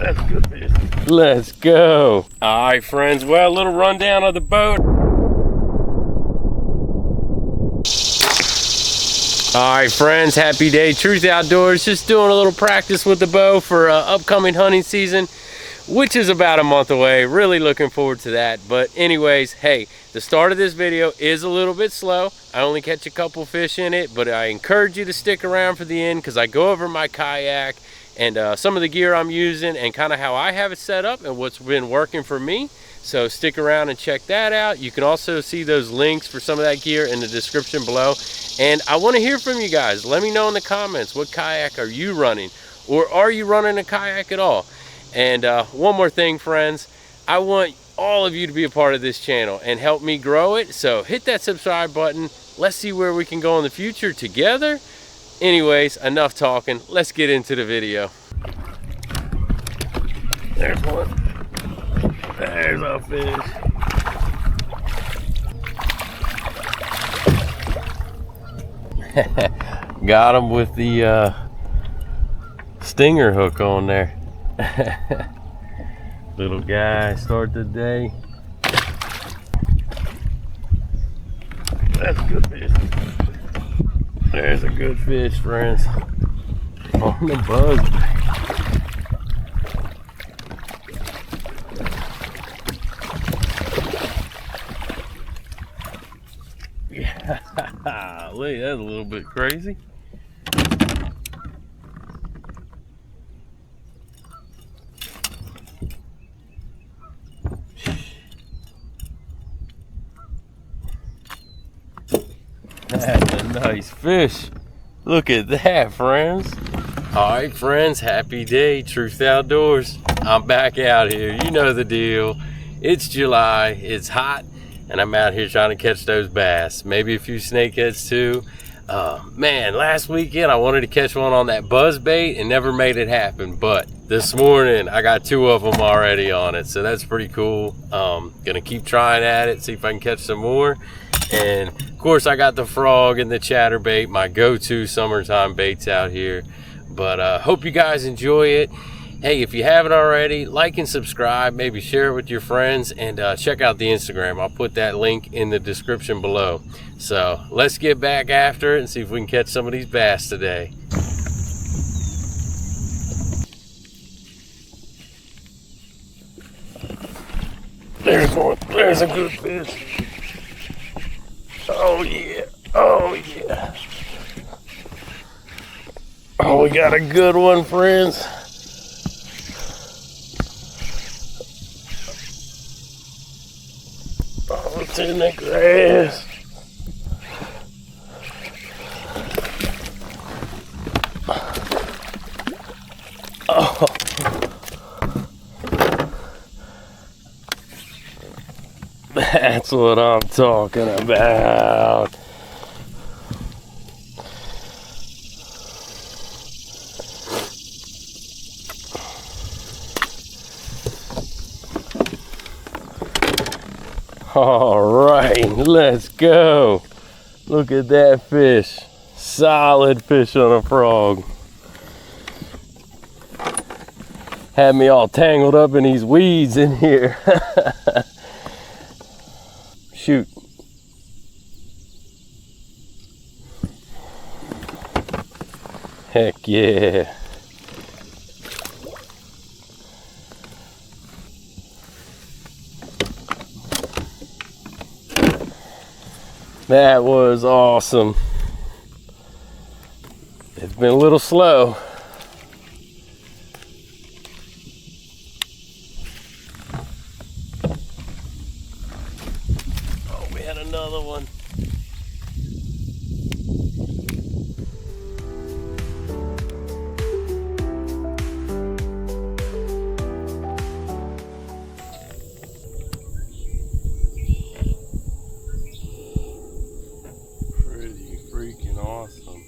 That's good fish. Let's go. All right, friends. Well, a little rundown of the boat. All right, friends. Happy day. Truth Outdoors. Just doing a little practice with the bow for upcoming hunting season, which is about a month away. Really looking forward to that. But anyways, hey, the start of this video is a little bit slow. I only catch a couple fish in it, but I encourage you to stick around for the end because I go over my kayak and some of the gear I'm using and kind of how I have it set up and what's been working for me. So stick around and check that out. You can also see those links for some of that gear in the description below. And I want to hear from you guys. Let me know in the comments, what kayak are you running? Or are you running a kayak at all? And one more thing, friends, I want all of you to be a part of this channel and help me grow it. So hit that subscribe button. Let's see where we can go in the future together. Anyways, enough talking. Let's get into the video. There's one. There's a fish. Got him with the stinger hook on there. Little guy, start the day. That's a good fish. There's a good fish, friends. On the buzz bait. Yeah, look, that's a little bit crazy. That's a nice fish. Look at that, friends. All right, friends, happy day. Truth Outdoors. I'm back out here. You know the deal. It's July, it's hot, and I'm out here trying to catch those bass. Maybe a few snakeheads too. Man, last weekend I wanted to catch one on that buzz bait and never made it happen. But this morning I got 2 of them already on it, so that's pretty cool. Gonna keep trying at it, see if I can catch some more. And of course I got the frog and the chatterbait, my go-to summertime baits out here. But hope you guys enjoy it. Hey, if you haven't already, like and subscribe, maybe share it with your friends, and check out the Instagram. I'll put that link in the description below. So let's get back after it and see if we can catch some of these bass today. There's one. There's a good fish. Oh yeah, oh yeah. Oh, we got a good one, friends. Oh, it's in the grass. Oh. That's what I'm talking about. All right, let's go. Look at that fish. Solid fish on a frog. Had me all tangled up in these weeds in here. Shoot. Heck yeah. That was awesome. It's been a little slow. Oh, we had another one. Freaking awesome.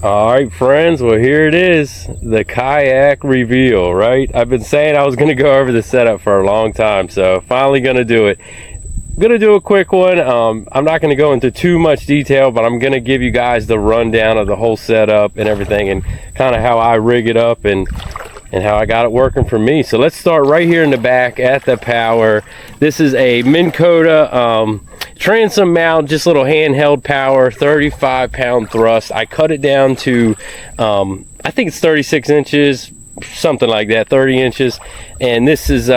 All right, friends, well, here it is, the kayak reveal, right? I've been saying I was going to go over the setup for a long time, so finally going to do it. gonna do a quick one. I'm not gonna go into too much detail, but I'm gonna give you guys the rundown of the whole setup and everything, and kind of how I rig it up and how I got it working for me. So let's start right here in the back at the power. This is a Minn Kota transom mount, just little handheld power, 35-pound thrust. I cut it down to I think it's 36 inches, something like that, 30 inches. And this is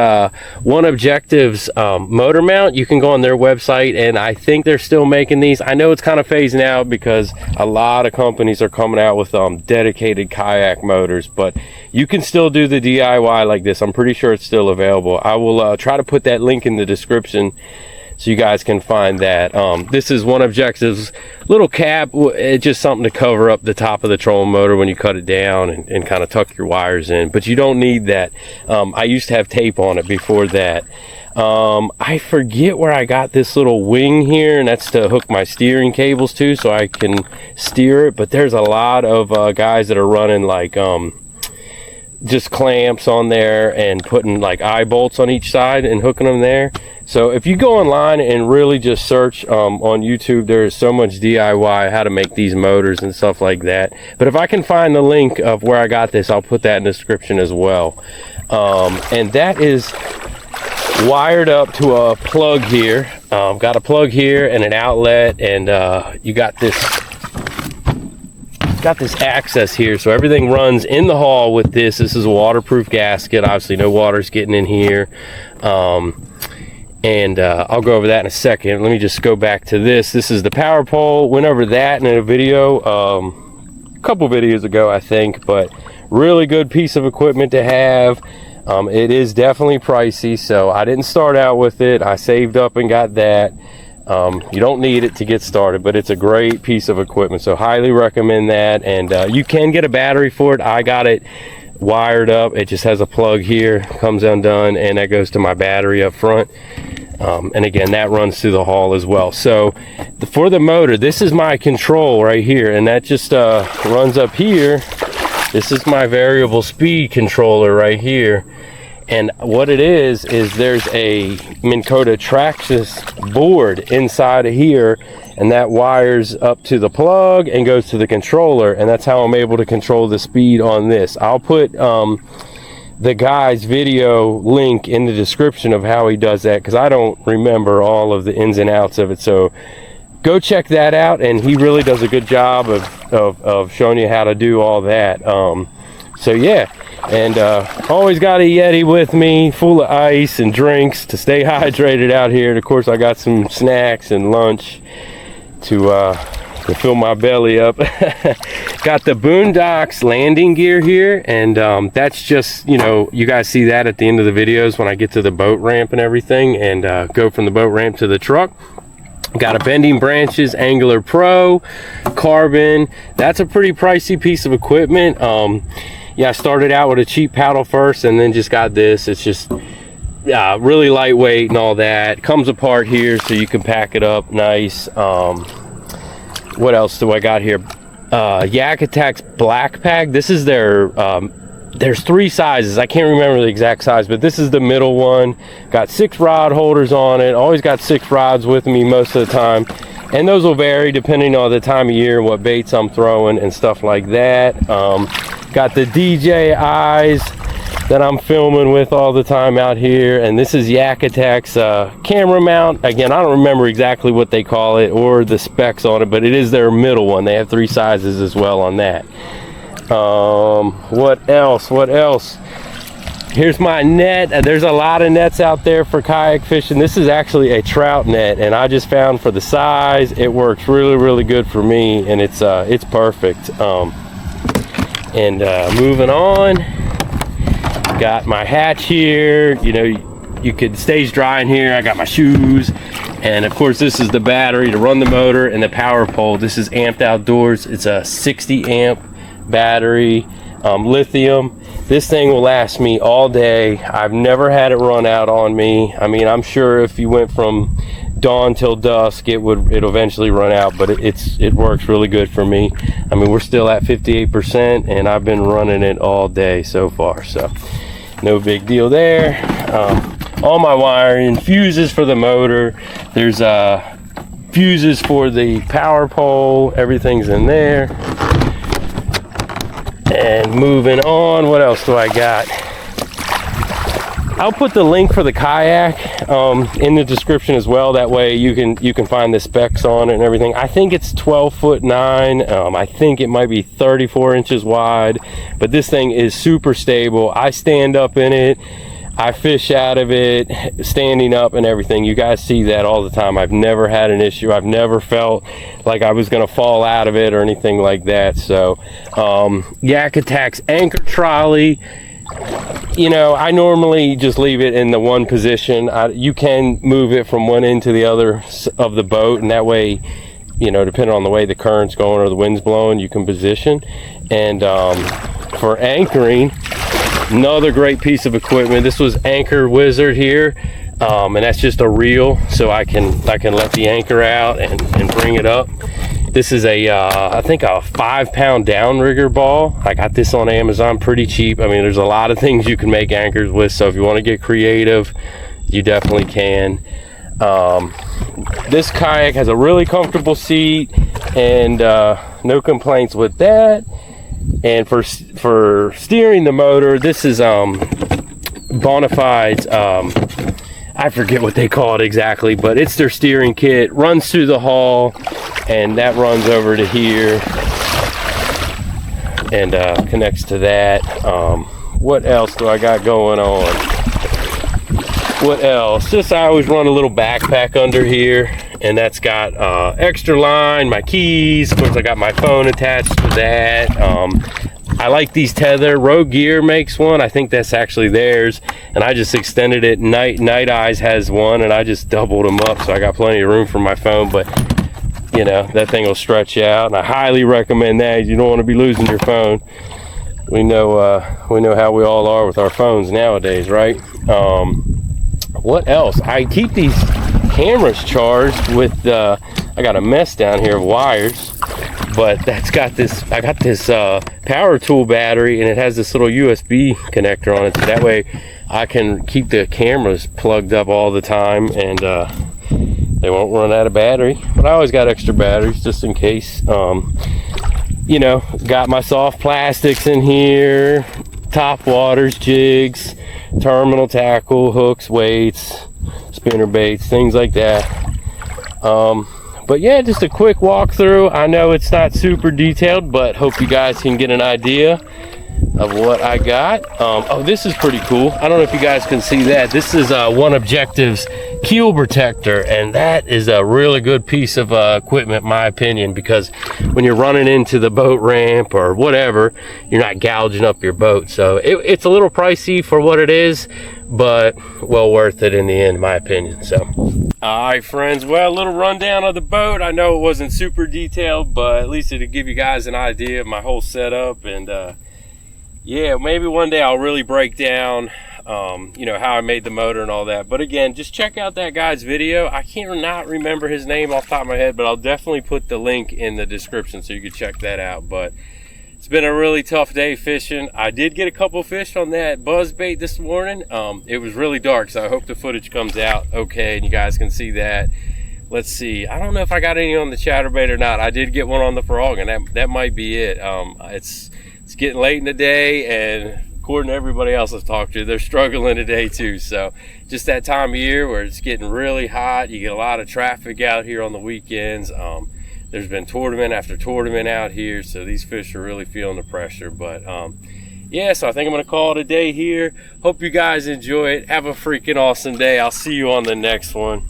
One Objective's motor mount. You can go on their website, and I think they're still making these. I know it's kind of phasing out because a lot of companies are coming out with dedicated kayak motors, but you can still do the DIY like this. I'm pretty sure it's still available. I will try to put that link in the description so you guys can find that. This is One Objective's little cap. It's just something to cover up the top of the trolling motor when you cut it down and kind of tuck your wires in, but you don't need that. I used to have tape on it before that. I forget where I got this little wing here, and that's to hook my steering cables to so I can steer it, but there's a lot of guys that are running like just clamps on there and putting like eye bolts on each side and hooking them there. So if you go online and really just search on YouTube, there is so much DIY how to make these motors and stuff like that. But if I can find the link of where I got this, I'll put that in the description as well. And that is wired up to a plug here. Got a plug here and an outlet, and you got this access here, so everything runs in the hull with this. This is a waterproof gasket, obviously no water's getting in here. I'll go over that in a second. Let me just go back to this. This is the power pole. Went over that in a video a couple videos ago, I think, but really good piece of equipment to have. It is definitely pricey, so I didn't start out with it. I saved up and got that. You don't need it to get started, but it's a great piece of equipment, so highly recommend that. And you can get a battery for it. I got it wired up. It just has a plug here, comes undone, and that goes to my battery up front. And again, that runs through the hull as well. So for the motor, this is my control right here, and that just runs up here. This is my variable speed controller right here. And what it is there's a Minn Kota Traxxas board inside of here, and that wires up to the plug and goes to the controller, and that's how I'm able to control the speed on this. I'll put the guy's video link in the description of how he does that, because I don't remember all of the ins and outs of it. So go check that out, and he really does a good job of showing you how to do all that. So yeah, and always got a Yeti with me full of ice and drinks to stay hydrated out here. And of course I got some snacks and lunch to fill my belly up. Got the Boondocks landing gear here, and that's just, you know, you guys see that at the end of the videos when I get to the boat ramp and everything, and go from the boat ramp to the truck. Got a Bending Branches Angler Pro carbon. That's a pretty pricey piece of equipment. Yeah, I started out with a cheap paddle first, and then just got this. It's just really lightweight and all that. Comes apart here so you can pack it up nice. What else do I got here? YakAttack's Black Pack. This is their there's 3 sizes. I can't remember the exact size, but this is the middle one. Got 6 rod holders on it. Always got 6 rods with me most of the time, and those will vary depending on the time of year and what baits I'm throwing and stuff like that. Got the DJIs that I'm filming with all the time out here, and this is YakAttack's camera mount. Again, I don't remember exactly what they call it or the specs on it, but it is their middle one. They have 3 sizes as well on that. What else? Here's my net. There's a lot of nets out there for kayak fishing. This is actually a trout net, and I just found for the size it works really good for me, and it's perfect. Moving on, got my hatch here. You know, you could stays dry in here. I got my shoes, and of course this is the battery to run the motor and the power pole. This is Amped Outdoors. It's a 60 amp battery, lithium. This thing will last me all day. I've never had it run out on me. I mean, I'm sure if you went from dawn till dusk, it'll eventually run out, but it works really good for me. I mean, we're still at 58%, and I've been running it all day so far, so no big deal there. all my wiring, fuses for the motor. There's fuses for the power pole. Everything's in there. And moving on, what else do I got? I'll put the link for the Kayak in the description as well. That way you can find the specs on it and everything. I think it's 12'9". I think it might be 34 inches wide, but this thing is super stable. I stand up in it. I fish out of it, standing up and everything. You guys see that all the time. I've never had an issue. I've never felt like I was gonna fall out of it or anything like that. So YakAttack's anchor trolley, you know, I normally just leave it in the one position. You can move it from one end to the other of the boat, and that way, you know, depending on the way the current's going or the wind's blowing, you can position. And for anchoring, another great piece of equipment. This was Anchor Wizard here, and that's just a reel, so I can let the anchor out and bring it up. This is a I think a 5-pound downrigger ball. I got this on Amazon pretty cheap. I mean, there's a lot of things you can make anchors with, so if you want to get creative, you definitely can. This kayak has a really comfortable seat, and no complaints with that. And for steering the motor, this is Bonafide's, I forget what they call it exactly, but it's their steering kit. Runs through the hull, and that runs over to here and connects to that. What else do I got going on? What else? Just I always run a little backpack under here, and that's got extra line, my keys. Of course, I got my phone attached to that. I like these tether. Rogue Gear makes one. I think that's actually theirs, and I just extended it. Night Eyes has one, and I just doubled them up, so I got plenty of room for my phone. But you know, that thing will stretch out, and I highly recommend that. You don't want to be losing your phone. We know how we all are with our phones nowadays, right? What else? I keep these cameras charged with I got a mess down here of wires, but that's got this, I got this power tool battery, and it has this little USB connector on it, so that way I can keep the cameras plugged up all the time, and they won't run out of battery. But I always got extra batteries just in case. You know, got my soft plastics in here, top waters, jigs, terminal tackle, hooks, weights, spinner baits, things like that. But yeah, just a quick walkthrough. I know it's not super detailed, but hope you guys can get an idea of what I got. Oh, this is pretty cool. I don't know if you guys can see that. This is One Objective's keel protector, and that is a really good piece of equipment in my opinion, because when you're running into the boat ramp or whatever, you're not gouging up your boat. So it's a little pricey for what it is, but well worth it in the end, in my opinion. So all right, friends, well, a little rundown of the boat. I know it wasn't super detailed, but at least it'll give you guys an idea of my whole setup. And yeah, maybe one day I'll really break down you know, how I made the motor and all that. But again, just check out that guy's video. I can't not remember his name off the top of my head, but I'll definitely put the link in the description so you can check that out. But it's been a really tough day fishing. I did get a couple fish on that buzz bait this morning. It was really dark, so I hope the footage comes out okay and you guys can see that. Let's see, I don't know if I got any on the chatterbait or not. I did get one on the frog, and that might be it. It's getting late in the day, and according to everybody else I've talked to, they're struggling today too. So just that time of year where it's getting really hot, you get a lot of traffic out here on the weekends. There's been tournament after tournament out here, so these fish are really feeling the pressure. But yeah, so I think I'm gonna call it a day here. Hope you guys enjoy it. Have a freaking awesome day. I'll see you on the next one.